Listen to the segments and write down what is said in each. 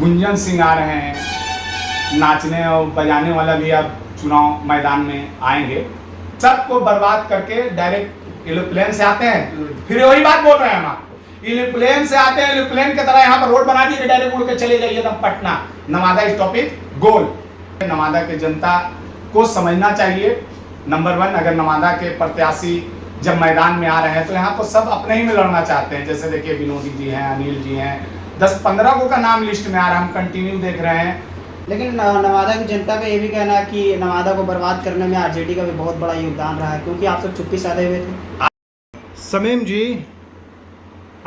गुंजन सिंह आ रहे हैं, नाचने और बजाने वाला भी अब चुनाव मैदान में आएंगे। सबको बर्बाद करके डायरेक्ट एरोप्लेन से आते हैं, फिर वही बात बोल रहे हैं हम आपको, एरोप्लेन से आते हैं, एरोप्लेन की तरह यहाँ पर रोड बना दी, डायरेक्ट उड़ के चले जाइए एकदम पटना, नवादा स्टॉपेज गोल। नवादा के जनता को समझना चाहिए, नंबर 1, अगर नवादा के प्रत्याशी जब मैदान में आ रहे हैं तो यहाँ तो सब अपने ही में लड़ना चाहते हैं। जैसे देखिए विनोदी जी हैं, अनिल जी हैं, 10-15 को का नाम लिस्ट में आ रहा है, हम कंटिन्यू देख रहे हैं। लेकिन नवादा की जनता का ये भी कहना है कि नवादा को बर्बाद करने में आरजेडी का भी बहुत बड़ा योगदान रहा है, क्योंकि आप सब चुप्पी साधे हुए थे। समीम जी,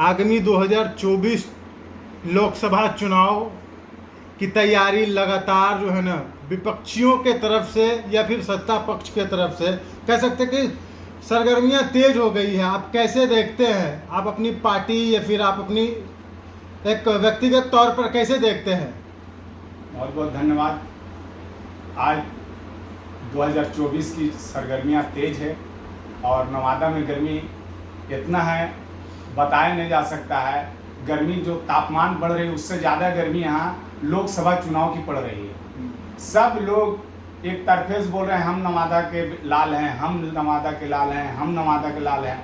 आगामी 2024 लोकसभा चुनाव की तैयारी लगातार जो है ना विपक्षियों के तरफ से या फिर सत्ता पक्ष के तरफ से कह सकते कि सरगर्मियां तेज हो गई हैं। आप कैसे देखते हैं, आप अपनी पार्टी या फिर आप अपनी एक व्यक्तिगत तौर पर कैसे देखते हैं? बहुत बहुत धन्यवाद। आज 2024 की सरगर्मियां तेज है और नवादा में गर्मी इतना है बताया नहीं जा सकता है। गर्मी जो तापमान बढ़ रही है उससे ज़्यादा गर्मी यहाँ लोकसभा चुनाव की पड़ रही है। सब लोग एक तरफे से बोल रहे हैं हम नवादा के लाल हैं, हम नवादा के लाल हैं, हम नवादा के लाल हैं,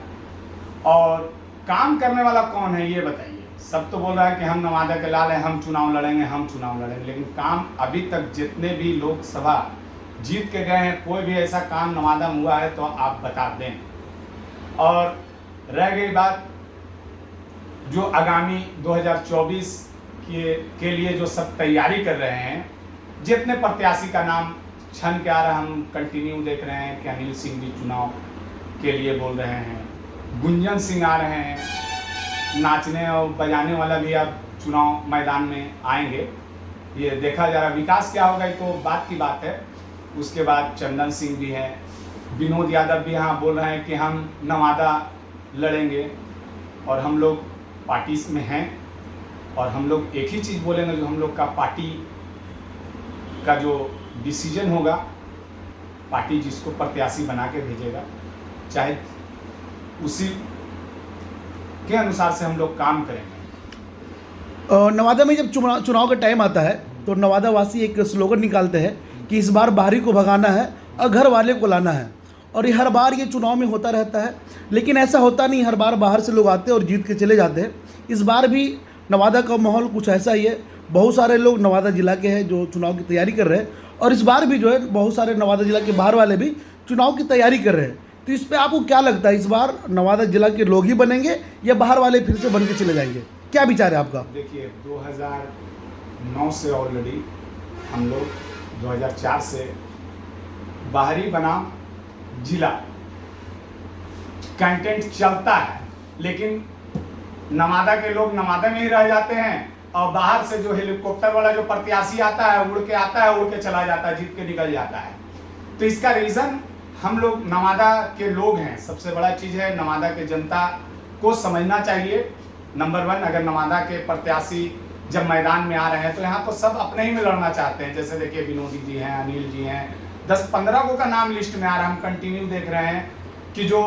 और काम करने वाला कौन है ये बताइए। सब तो बोल रहा है कि हम नवादा के लाल हैं, हम चुनाव लड़ेंगे, हम चुनाव लड़ेंगे, लेकिन काम अभी तक जितने भी लोकसभा जीत के गए हैं कोई भी ऐसा काम नवादा में हुआ है तो आप बता दें। और रह गई बात जो आगामी 2024 के लिए जो सब तैयारी कर रहे हैं, जितने प्रत्याशी का नाम छन के आ रहा है, हम कंटिन्यू देख रहे हैं कि अनिल सिंह भी चुनाव के लिए बोल रहे हैं, गुंजन सिंह आ रहे हैं, नाचने और बजाने वाला भी अब चुनाव मैदान में आएंगे। ये देखा जा रहा है विकास क्या होगा, ये तो बात की बात है। उसके बाद चंदन सिंह भी हैं, विनोद यादव भी यहाँ बोल रहे हैं कि हम नवादा लड़ेंगे और हम लोग पार्टी में हैं और हम लोग एक ही चीज़ बोलेंगे, जो हम लोग का पार्टी का जो डिसीजन होगा, पार्टी जिसको प्रत्याशी बना के भेजेगा, चाहे उसी के अनुसार से हम लोग काम करेंगे। नवादा में जब चुनाव का टाइम आता है तो नवादा वासी एक स्लोगन निकालते हैं कि इस बार बाहरी को भगाना है और घर वाले को लाना है। और ये हर बार ये चुनाव में होता रहता है, लेकिन ऐसा होता नहीं, हर बार बाहर से लोग आते हैं और जीत के चले जाते हैं। इस बार भी नवादा का माहौल कुछ ऐसा ही है। बहुत सारे लोग नवादा जिला के हैं जो चुनाव की तैयारी कर रहे हैं, और इस बार भी जो है बहुत सारे नवादा जिला के बाहर वाले भी चुनाव की तैयारी कर रहे हैं। तो इस पर आपको क्या लगता है, इस बार नवादा जिला के लोग ही बनेंगे या बाहर वाले फिर से बन के चले जाएंगे? क्या विचार है आपका? देखिए 2009 से ऑलरेडी हम लोग 2004 से बाहरी बनाम जिला कंटेंट चलता है, लेकिन नवादा के लोग नवादा में ही रह जाते हैं और बाहर से जो हेलीकॉप्टर वाला जो प्रत्याशी आता है उड़ के आता है, उड़ के चला जाता है, जीत के निकल जाता है। तो इसका रीज़न हम लोग नवादा के लोग हैं। सबसे बड़ा चीज़ है नवादा के जनता को समझना चाहिए। नंबर 1, अगर नवादा के प्रत्याशी जब मैदान में आ रहे हैं तो यहाँ तो सब अपने ही में लड़ना चाहते हैं। जैसे देखिए विनोदी जी हैं, अनिल जी हैं, 10-15 को का नाम लिस्ट में आ रहा है, हम कंटिन्यू देख रहे हैं कि जो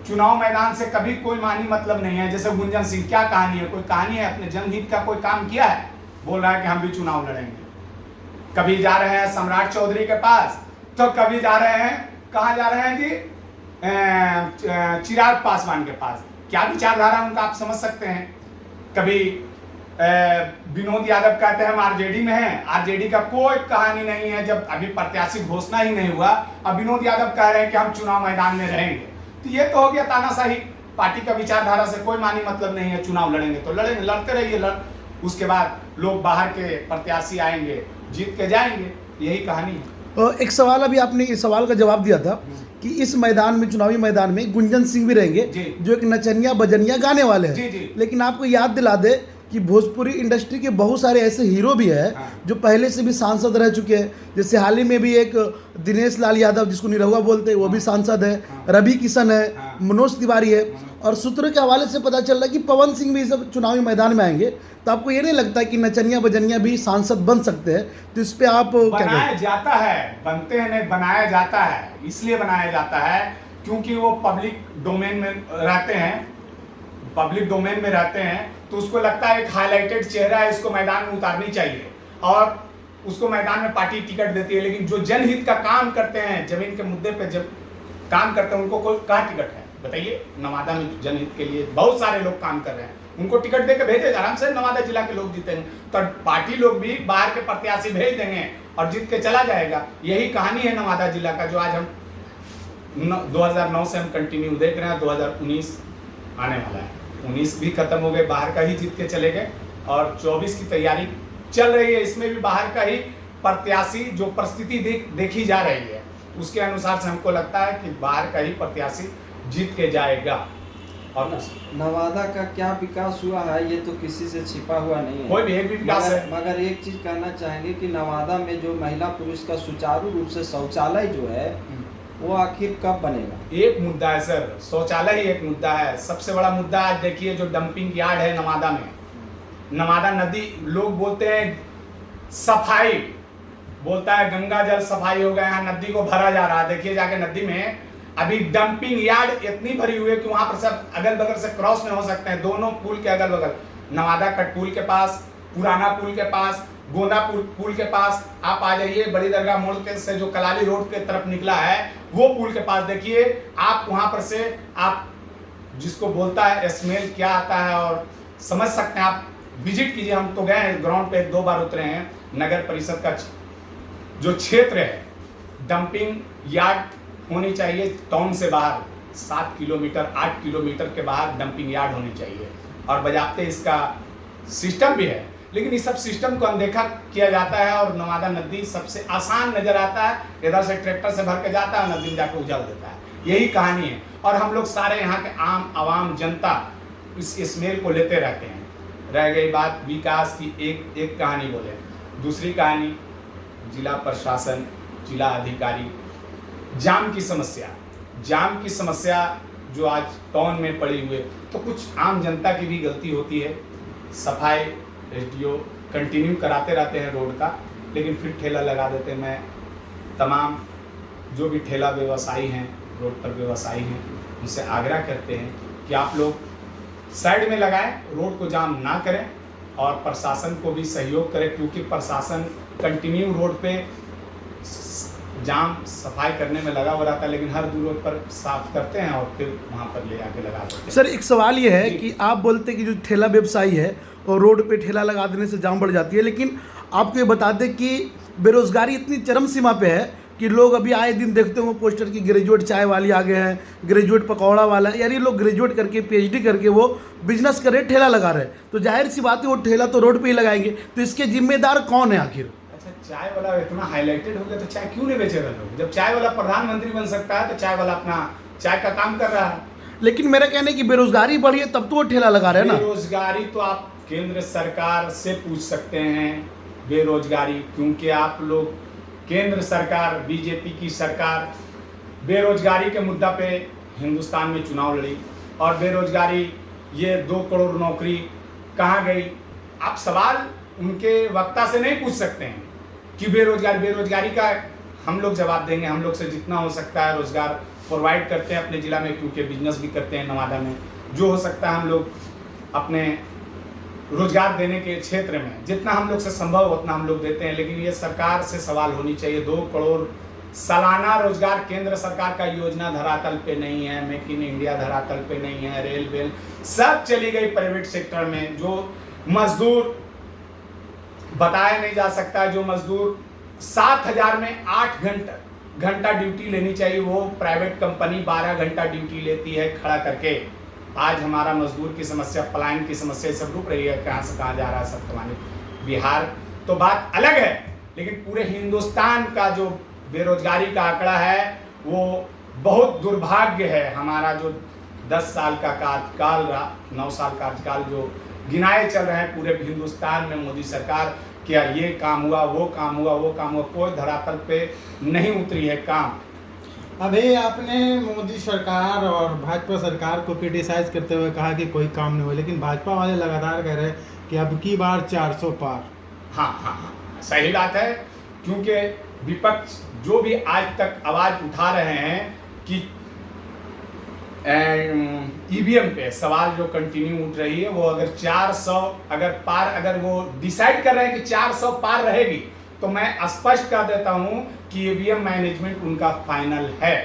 चुनाव मैदान से कभी कोई मानी मतलब नहीं है। जैसे गुंजन सिंह, क्या कहानी है? कोई कहानी है? अपने जनहित का कोई काम किया है? बोल रहा है कि हम भी चुनाव लड़ेंगे। कभी जा रहे हैं सम्राट चौधरी के पास, तो कभी जा रहे हैं, कहाँ जा रहे हैं जी, चिराग पासवान के पास। क्या विचारधारा उनका आप समझ सकते हैं। कभी विनोद यादव कहते हैं हम आरजेडी में हैं, आरजेडी का कोई कहानी नहीं है। जब अभी प्रत्याशी घोषणा ही नहीं हुआ, अब विनोद यादव कह रहे हैं कि हम चुनाव मैदान में रहेंगे। तो ये तो हो गया तानाशाही। पार्टी का विचारधारा से कोई मानी मतलब नहीं है। चुनाव लड़ेंगे तो लड़ेंगे, लड़ते रहिए, उसके बाद लोग बाहर के प्रत्याशी आएंगे, जीत के जाएंगे, यही कहानी है। एक सवाल, अभी आपने इस सवाल का जवाब दिया था कि इस मैदान में, चुनावी मैदान में गुंजन सिंह भी रहेंगे जो एक नचनिया बजनिया गाने वाले हैं। लेकिन आपको याद दिला दे कि भोजपुरी इंडस्ट्री के बहुत सारे ऐसे हीरो भी हैं जो पहले से भी सांसद रह चुके हैं। जैसे हाल ही में भी एक दिनेश लाल यादव, जिसको निरहुआ बोलते हैं, वो भी सांसद है, रवि किशन है, मनोज तिवारी है, और सूत्रों के हवाले से पता चल रहा है कि पवन सिंह भी सब चुनावी मैदान में आएंगे। तो आपको ये नहीं लगता कि नचनिया बजनिया भी सांसद बन सकते हैं? तो इस पे आप क्या कहते हैं? बनाया जाता है, बनते हैं नहीं, बनाया जाता है। इसलिए बनाया जाता है क्योंकि वो पब्लिक डोमेन में रहते हैं, पब्लिक डोमेन में रहते हैं, तो उसको लगता है एक हाईलाइटेड चेहरा है, इसको मैदान में उतारनी चाहिए। और उसको मैदान में पार्टी टिकट देती है, लेकिन जो जनहित का काम करते हैं, जमीन के मुद्दे पे जब काम करते हैं, उनको कोई कहाँ टिकट है बताइए। नवादा में जनहित के लिए बहुत सारे लोग काम कर रहे हैं, उनको टिकट देकर भेजे, आराम से नवादा जिला के लोग जीतेंगे। तो पार्टी लोग भी बाहर के प्रत्याशी भेज देंगे और जीत के चला जाएगा। यही कहानी है नवादा जिला का, जो आज हम 2009 से हम कंटिन्यू देख रहे हैं। 2019 आने वाला है, 19 भी खत्म हो गए, बाहर का ही जीत के चले गए, और 24 की तैयारी चल रही है। इसमें भी बाहर का ही प्रत्याशी जो परिस्थिति देखी जा रही है, उसके अनुसार से हमको लगता है कि बाहर का ही प्रत्याशी जीत के जाएगा। और नवादा का क्या विकास हुआ है ये तो किसी से छिपा हुआ नहीं है, कोई भी एक भी विकास है। मगर एक चीज कहना चाहेंगे कि नवादा में जो महिला पुरुष का सुचारू रूप से शौचालय जो है वो आखिर कब बनेगा? एक मुद्दा है सर, शौचालय ही एक मुद्दा है। सबसे बड़ा मुद्दा आज देखिए जो डंपिंग यार्ड है नवादा में, नवादा नदी, लोग बोलते हैं सफाई, बोलता है गंगा जल सफाई हो गया, यहाँ नदी को भरा जा रहा है। देखिए जाके नदी में अभी डंपिंग यार्ड इतनी भरी हुई है कि वहां पर सब अगल बगल से क्रॉस नहीं हो सकते हैं, दोनों पुल के अगल बगल, नवादा कट पुल के पास, पुराना पुल के पास, गोंदा पुल के पास आप आ जाइए, बड़ी दरगाह मोड़ के से जो कलाली रोड के तरफ निकला है वो पुल के पास देखिए आप, वहां पर से आप जिसको बोलता है स्मेल क्या आता है और समझ सकते हैं। आप विजिट कीजिए, हम तो गए हैं ग्राउंड पे 2 बार उतरे हैं। नगर परिषद का जो क्षेत्र है, डंपिंग यार्ड होनी चाहिए टाउन से बाहर 7 किलोमीटर 8 किलोमीटर के बाहर डंपिंग यार्ड होनी चाहिए, और बजाते इसका सिस्टम भी है, लेकिन इस सब सिस्टम को अनदेखा किया जाता है। और नवादा नदी सबसे आसान नजर आता है, इधर से ट्रैक्टर से भर के जाता है, नदी में जाकर उजल देता है, यही कहानी है। और हम लोग सारे यहाँ के आम आवाम जनता इस स्मेल को लेते रहते हैं। रह गई बात विकास की, एक कहानी बोले, दूसरी कहानी जिला प्रशासन, जिला अधिकारी, जाम की समस्या जो आज टाउन में पड़ी हुई है, तो कुछ आम जनता की भी गलती होती है। सफाई एसडीओ कंटिन्यू कराते रहते हैं रोड का, लेकिन फिर ठेला लगा देते हैं। मैं तमाम जो भी ठेला व्यवसायी हैं, रोड पर व्यवसायी हैं, उनसे आग्रह करते हैं कि आप लोग साइड में लगाएं, रोड को जाम ना करें, और प्रशासन को भी सहयोग करें, क्योंकि प्रशासन कंटिन्यू रोड पे जाम सफाई करने में लगा हुआ रहता है, लेकिन हर दूर पर साफ करते हैं और फिर वहाँ पर ले आके लगा देते हैं। सर एक सवाल ये है कि आप बोलते हैं कि जो ठेला व्यवसायी है और रोड पे ठेला लगा देने से जाम बढ़ जाती है, लेकिन आपको ये बता दें कि बेरोजगारी इतनी चरम सीमा पे है कि लोग अभी आए दिन देखते हो पोस्टर की ग्रेजुएट चाय वाली आ गए हैं, ग्रेजुएट पकौड़ा वाला, यानी लोग ग्रेजुएट करके पीएचडी करके वो बिजनेस कर रहे, ठेला लगा रहे, तो जाहिर सी बात है वो ठेला तो रोड पे ही लगाएंगे, तो इसके जिम्मेदार कौन है आखिर? अच्छा, चाय वाला इतना हाईलाइटेड हो गया तो चाय क्यों नहीं बेचेगा लोग? जब चाय वाला प्रधानमंत्री बन सकता है तो चाय वाला अपना चाय का काम कर रहा है। लेकिन मेरा कहना है कि बेरोजगारी बढ़ी है तब तो वो ठेला लगा रहे हैं ना। बेरोजगारी तो आप केंद्र सरकार से पूछ सकते हैं बेरोजगारी, क्योंकि आप लोग केंद्र सरकार, बीजेपी की सरकार बेरोजगारी के मुद्दा पे हिंदुस्तान में चुनाव लड़ी, और बेरोजगारी ये 2 करोड़ नौकरी कहाँ गई? आप सवाल उनके वक्ता से नहीं पूछ सकते हैं कि बेरोजगारी का हम लोग जवाब देंगे। हम लोग से जितना हो सकता है रोजगार प्रोवाइड करते हैं अपने ज़िला में, क्योंकि बिजनेस भी करते हैं नवादा में, जो हो सकता है हम लोग अपने रोजगार देने के क्षेत्र में जितना हम लोग से संभव उतना हम लोग देते हैं। लेकिन ये सरकार से सवाल होनी चाहिए, 2 करोड़ सालाना रोजगार केंद्र सरकार का योजना धरातल पे नहीं है, मेक इन इंडिया धरातल पे नहीं है, रेल वेल सब चली गई प्राइवेट सेक्टर में। जो मजदूर बताया नहीं जा सकता, जो मजदूर 7,000 में 8 घंटा ड्यूटी लेनी चाहिए, वो प्राइवेट कंपनी 12 घंटा ड्यूटी लेती है खड़ा करके। आज हमारा मजदूर की समस्या, पलायन की समस्या सब रुक रही है, कहाँ से कहाँ जा रहा है सब कमाने। बिहार तो बात अलग है, लेकिन पूरे हिंदुस्तान का जो बेरोजगारी का आंकड़ा है वो बहुत दुर्भाग्य है। हमारा जो 10 साल का कार्यकाल रहा, 9 साल कार्यकाल जो गिनाए चल रहे हैं पूरे हिंदुस्तान में मोदी सरकार, क्या ये काम हुआ, वो काम हुआ, वो काम हुआ, कोई धरातल पे नहीं उतरी है काम। अभी आपने मोदी सरकार और भाजपा सरकार को क्रिटिसाइज करते हुए कहा कि कोई काम नहीं हुआ, लेकिन भाजपा वाले लगातार कह रहे हैं कि अब की बार 400 पार। हाँ, सही बात है, क्योंकि विपक्ष जो भी आज तक आवाज उठा रहे हैं कि ईवीएम पे सवाल जो कंटिन्यू उठ रही है, वो अगर 400 अगर पार, अगर वो डिसाइड कर रहे हैं कि 400 पार रहेगी, तो मैं स्पष्ट कर देता हूं कि ईवीएम मैनेजमेंट उनका फाइनल है।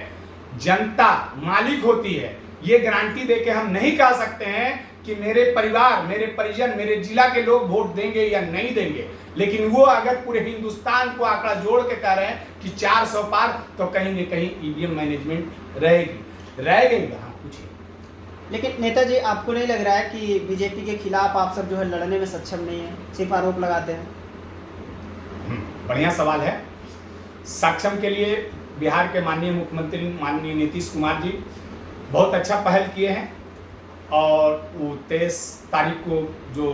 जनता मालिक होती है, ये गारंटी देके हम नहीं कह सकते हैं कि मेरे परिवार, मेरे परिजन, मेरे जिला के लोग वोट देंगे या नहीं देंगे, लेकिन वो अगर पूरे हिंदुस्तान को आंकड़ा जोड़ के कह रहे हैं कि 400 पार, तो कहीं न कहीं ईवीएम मैनेजमेंट रहेगी। हाँ, पूछिए। लेकिन नेताजी, आपको नहीं लग रहा है कि बीजेपी के खिलाफ आप सब जो है लड़ने में सक्षम नहीं है, सिर्फ आरोप लगाते हैं? बढ़िया सवाल है। सक्षम के लिए बिहार के माननीय मुख्यमंत्री माननीय नीतीश कुमार जी बहुत अच्छा पहल किए हैं, और वो 23 तारीख को जो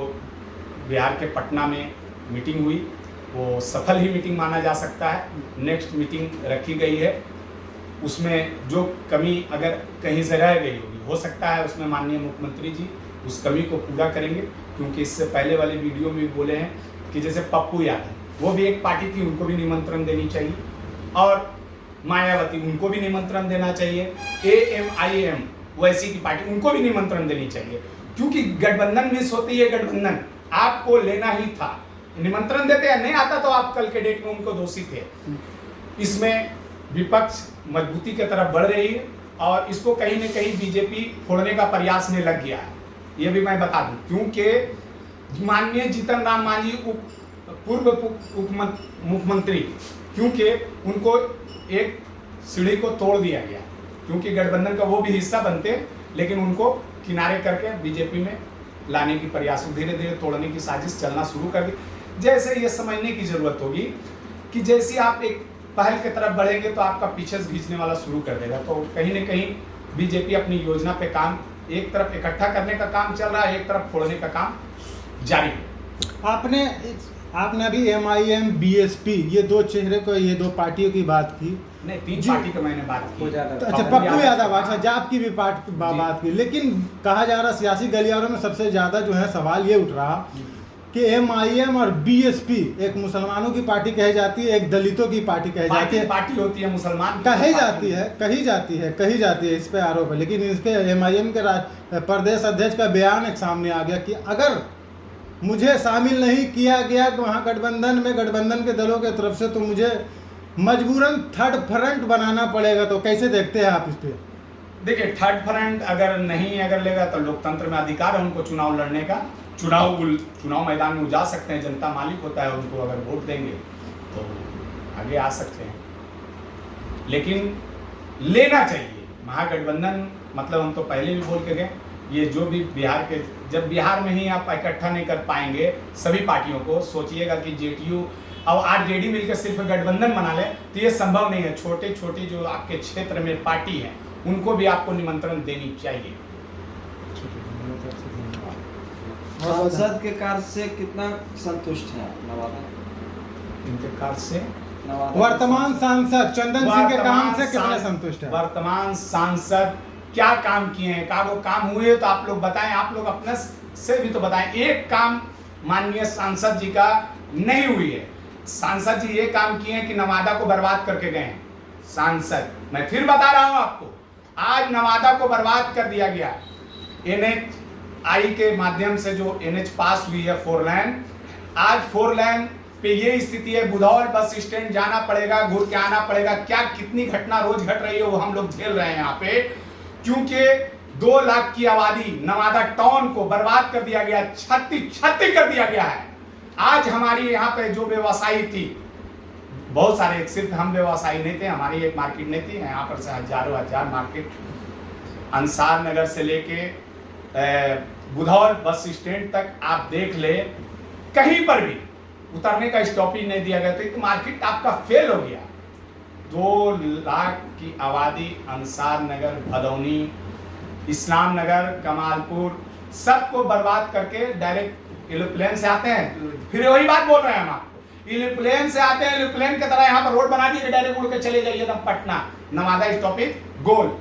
बिहार के पटना में मीटिंग हुई, वो सफल ही मीटिंग माना जा सकता है। नेक्स्ट मीटिंग रखी गई है, उसमें जो कमी अगर कहीं से रह गई होगी, हो सकता है उसमें माननीय मुख्यमंत्री जी उस कमी को पूरा करेंगे, क्योंकि इससे पहले वाले वीडियो में भी बोले हैं कि जैसे पप्पू यादव, वो भी एक पार्टी थी, उनको भी निमंत्रण देनी चाहिए, और मायावती, उनको भी निमंत्रण देना चाहिए, AMIM वैसी की पार्टी, उनको भी निमंत्रण देनी चाहिए, क्योंकि गठबंधन मिस होती है। गठबंधन आपको लेना ही था, निमंत्रण देते या नहीं आता तो आप कल के डेट में उनको दोषी थे। इसमें विपक्ष मजबूती की तरफ बढ़ रही है, और इसको कहीं न कहीं बीजेपी फोड़ने का प्रयास में लग गया है, ये भी मैं बता दूं, क्योंकि माननीय जीतन राम मांझी पूर्व उप मुख्यमंत्री, क्योंकि उनको एक सीढ़ी को तोड़ दिया गया, क्योंकि गठबंधन का वो भी हिस्सा बनते, लेकिन उनको किनारे करके बीजेपी में लाने की प्रयास, धीरे धीरे तोड़ने की साजिश चलना शुरू कर दी। जैसे ये समझने की जरूरत होगी कि जैसे आप एक पहल की तरफ बढ़ेंगे तो आपका पीछे से खींचने वाला शुरू कर देगा। तो कहीं न कहीं बीजेपी अपनी योजना पे काम, एक तरफ इकट्ठा करने का काम चल रहा है, एक तरफ फोड़ने का काम जारी है। आपने अभी MIM BSP ये दो चेहरे को, ये दो पार्टियों की बात की, नहीं, 3 पार्टी का मैंने बात की। अच्छा, पप्पू यादव, अच्छा, जाप की भी बात की, लेकिन कहा जा रहा सियासी गलियारों में सबसे ज्यादा जो है सवाल ये उठ रहा कि MIM और BSP एक मुसलमानों की पार्टी कही जाती है, एक दलितों की पार्टी कही जाती है, पार्टी होती है मुसलमान कही जाती है, इस पे आरोप है। लेकिन इसके MIM के प्रदेश अध्यक्ष का बयान एक सामने आ गया कि अगर मुझे शामिल नहीं किया गया वहाँ गठबंधन के दलों की तरफ से, तो मुझे मजबूरन थर्ड फ्रंट बनाना पड़ेगा। तो कैसे देखते हैं आप इस पे? देखिए, थर्ड फ्रंट अगर लेगा तो लोकतंत्र में अधिकार है उनको चुनाव लड़ने का, चुनाव मैदान में जा सकते हैं, जनता मालिक होता है, उनको अगर वोट देंगे तो आगे आ सकते हैं, लेकिन लेना चाहिए महागठबंधन। मतलब हम तो पहले भी बोल के गए, ये जो भी बिहार के, जब बिहार में ही आप इकट्ठा नहीं कर पाएंगे सभी पार्टियों को, सोचिएगा कि JTU और RJD मिलकर सिर्फ गठबंधन बना ले, तो ये संभव नहीं है। छोटे छोटे जो आपके क्षेत्र में पार्टी है, उनको भी आपको निमंत्रण देनी चाहिए। संसद के कार्य से कितना संतुष्ट है नवादा? इनके कार्य से वर्तमान सांसद चंदन सिंह के काम से कितने संतुष्ट है? वर्तमान सांसद क्या काम किए हैं, का वो काम हुए तो आप लोग बताएं, आप लोग अपने से भी तो बताएं। एक काम माननीय सांसद जी का नहीं हुई है। सांसद जी ये काम किए हैं कि नवादा को बर्बाद करके गए हैं। सांसद, मैं फिर बता रहा हूं आपको, आज नवादा को बर्बाद कर दिया गया। NHI के माध्यम से जो NH पास हुई है 4 लाइन, आज 4 लाइन पे ये स्थिति है, बुधौल बस स्टैंड जाना पड़ेगा, घूर के आना पड़ेगा। क्या कितनी घटना रोज घट रही है वो हम लोग झेल रहे हैं यहाँ पे, क्योंकि 2 लाख की आबादी नवादा टाउन को बर्बाद कर दिया गया, क्षति कर दिया गया है। आज हमारी यहाँ पे जो व्यवसायी थी, बहुत सारे, सिर्फ हम व्यवसायी नहीं थे, हमारी एक मार्केट नहीं थी, यहाँ पर से हजार मार्केट, अंसार नगर से लेके बुधौल बस स्टैंड तक आप देख ले, कहीं पर भी उतरने का स्टॉपेज नहीं दिया गया। तो एक मार्केट आपका फेल हो गया। 2 लाख की आबादी, अंसार नगर, भदौनी, इस्लाम नगर, कमालपुर, सबको बर्बाद करके डायरेक्ट एरोप्लेन से आते हैं। फिर वही बात बोल रहे हैं हम आपको, एरोप्लेन से आते हैं, एरोप्लेन की तरह यहाँ पर रोड बना दी, डायरेक्ट उड़ के चले जाइए एकदम पटना, नवादा स्टॉपेज गोल।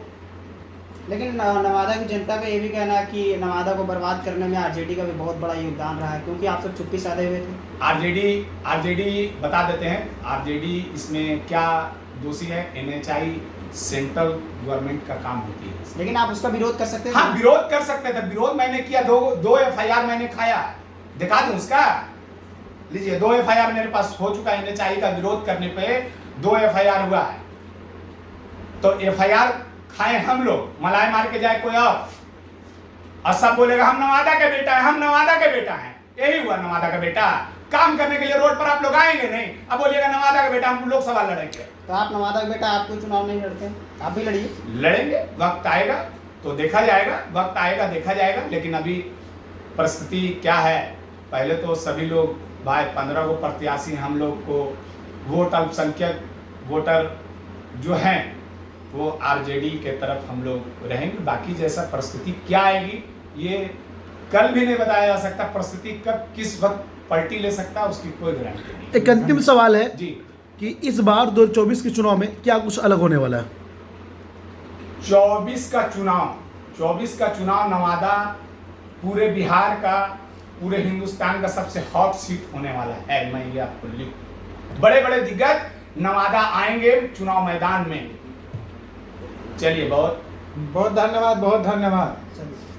लेकिन नवादा की जनता का ये भी कहना है कि नवादा को बर्बाद करने में RJD का भी बहुत बड़ा योगदान रहा है, क्योंकि आप सब चुप्पी साधे हुए थे। RJD बता देते हैं, RJD इसमें क्या दोषी है। NHI सेंट्रल गवर्नमेंट का काम होती है। लेकिन आप उसका विरोध कर सकते थे। हाँ, विरोध कर सकते थे। विरोध मैंने किया, दो FIR मैंने खाया, दिखा दूं उसका? लीजिए, 2 FIR मेरे पास हो चुका है। NHI का विरोध करने पे 2 FIR हुआ है। तो FIR खाए हम लोग, मलाई मार के जाए कोई और सब बोलेगा हम नवादा के बेटा है, हम नवादा के बेटा है। यही हुआ नवादा का बेटा। काम करने के लिए रोड पर आप लोग आएंगे नहीं, अब बोलिएगा नवादा का बेटा हम लोकसभा लड़ेंगे। तो आप नवादा का बेटा, आप कोई चुनाव नहीं लड़ते, आप भी लड़िए। लड़ेंगे, वक्त आएगा तो देखा जाएगा, वक्त आएगा देखा जाएगा। लेकिन अभी परिस्थिति क्या है, पहले तो सभी लोग भाई 15 को प्रत्याशी हम लोग को वोट, अल्पसंख्यक वोटर जो हैं वो RJD के तरफ हम लोग रहेंगे। बाकी जैसा परिस्थिति क्या आएगी ये कल भी नहीं बताया जा सकता। परिस्थिति कब किस वक्त पलटी ले सकता है उसकी कोई गारंटी नहीं। एक अंतिम सवाल है जी, कि इस बार 2024 के चुनाव में क्या कुछ अलग होने वाला है? 24 का चुनाव नवादा पूरे बिहार का, पूरे हिंदुस्तान का सबसे हॉट सीट होने वाला है। मैं ये आपको लिख, बड़े बड़े दिग्गज नवादा आएंगे चुनाव मैदान में। चलिए, बहुत बहुत धन्यवाद, बहुत धन्यवाद। चलिए।